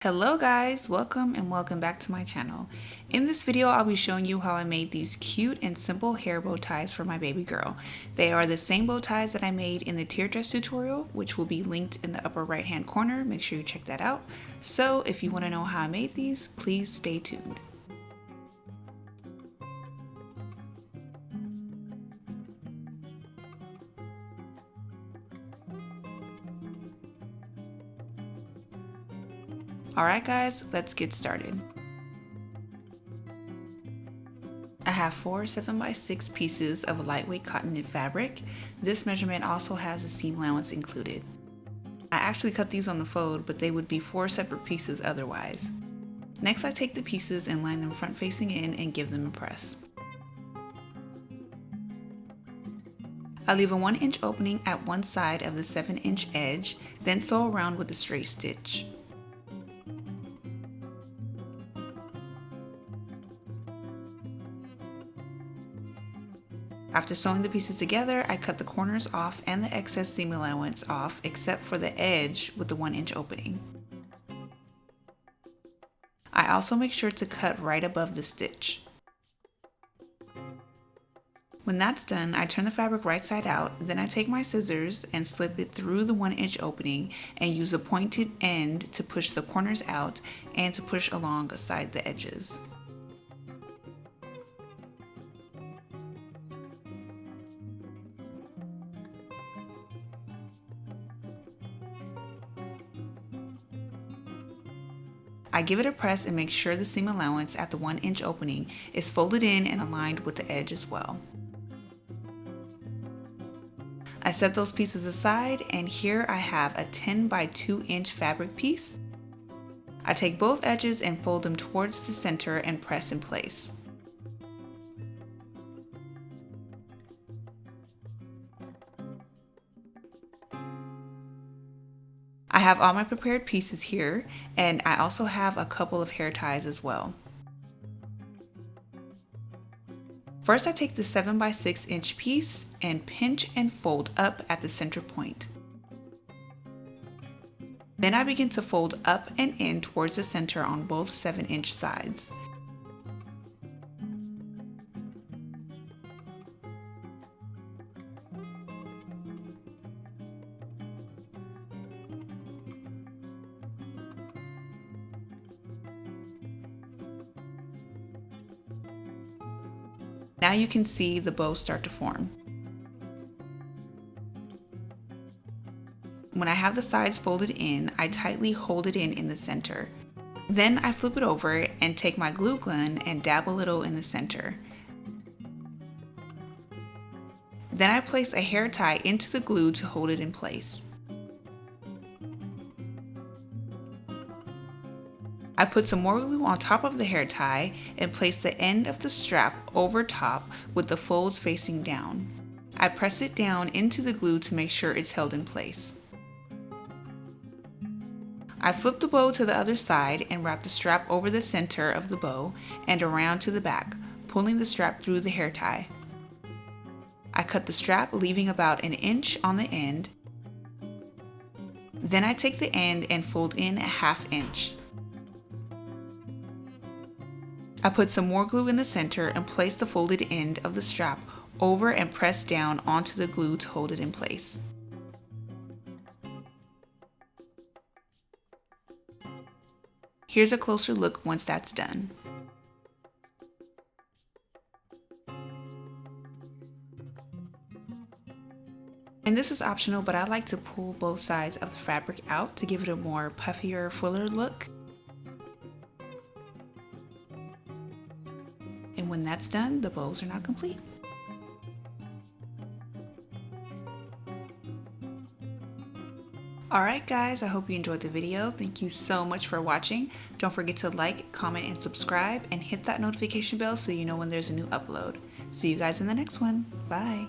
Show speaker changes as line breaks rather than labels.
Hello guys, welcome back to my channel. In this video I'll be showing you how I made these cute and simple hair bow ties for my baby girl. They are the same bow ties that I made in the teardress tutorial, which will be linked in the upper right hand corner. Make sure you check that out. So if you want to know how I made these, please stay tuned. Alright guys, let's get started. I have 4 7x6 pieces of lightweight cotton knit fabric. This measurement also has a seam allowance included. I actually cut these on the fold, but they would be 4 separate pieces otherwise. Next I take the pieces and line them front facing in and give them a press. I leave a 1-inch opening at one side of the 7-inch edge, then sew around with a straight stitch. After sewing the pieces together, I cut the corners off and the excess seam allowance off except for the edge with the 1-inch opening. I also make sure to cut right above the stitch. When that's done, I turn the fabric right side out, then I take my scissors and slip it through the 1-inch opening and use a pointed end to push the corners out and to push alongside the edges. I give it a press and make sure the seam allowance at the 1-inch opening is folded in and aligned with the edge as well. I set those pieces aside, and here I have a 10 by 2-inch fabric piece. I take both edges and fold them towards the center and press in place. I have all my prepared pieces here, and I also have a couple of hair ties as well. First I take the 7 by 6-inch piece and pinch and fold up at the center point. Then I begin to fold up and in towards the center on both 7-inch sides. Now you can see the bow start to form. When I have the sides folded in, I tightly hold it in the center. Then I flip it over and take my glue gun and dab a little in the center. Then I place a hair tie into the glue to hold it in place. I put some more glue on top of the hair tie and place the end of the strap over top with the folds facing down. I press it down into the glue to make sure it's held in place. I flip the bow to the other side and wrap the strap over the center of the bow and around to the back, pulling the strap through the hair tie. I cut the strap, leaving about 1 inch on the end. Then I take the end and fold in a 1/2 inch. I put some more glue in the center and place the folded end of the strap over and press down onto the glue to hold it in place. Here's a closer look once that's done. And this is optional, but I like to pull both sides of the fabric out to give it a more puffier, fuller look. And when that's done, the bows are now complete. Alright guys, I hope you enjoyed the video. Thank you so much for watching. Don't forget to like, comment, and subscribe, and hit that notification bell so you know when there's a new upload. See you guys in the next one. Bye!